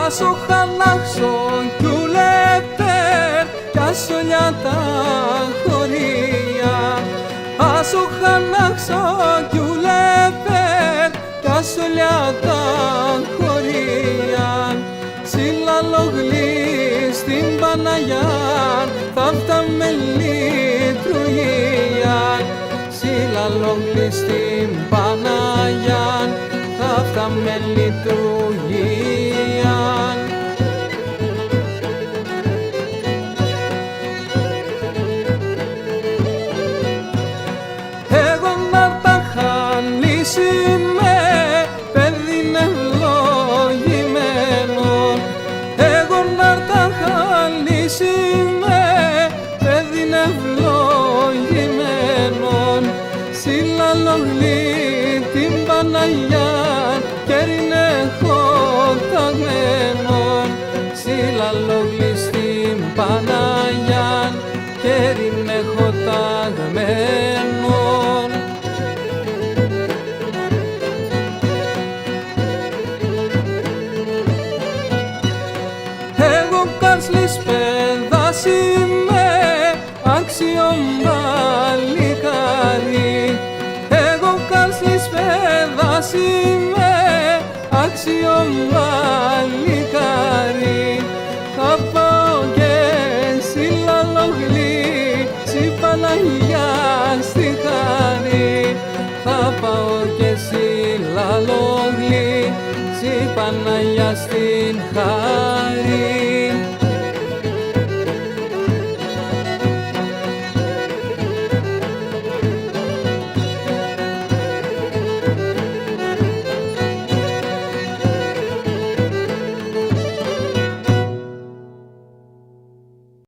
Άσο χανάξο κι ουλέπτερ κι άσολια τα χωρία. Άσο χανάξο κι ουλέπτερ κι άσολια τα χωρία. Συλλαλογλή στην Παναγιά θαύτα με λειτουργία. Συλλαλογλή στην Παναγιά θαύτα με λειτουργία. Εγώ να τα χανίσιμε παιδίν ευλογημένον. Εγώ να τα χανίσιμε παιδίν ευλογημένον. Συλλαλογλή την Παναγιά κέριν έχω ταγμένον. Συλλαλογλή στην Παναγιά κέριν έχω ταγμένον. Εγώ καρσλής παιδάς είμαι άξιον παλικάρι. Εγώ καρσλής παιδάς είμαι άξιον παλικάρι. Θα πάω και συλλαλογλή στη Παναγιά στη χάρη. Θα πάω και συλλαλογλή στη Παναγιά στην χάρη.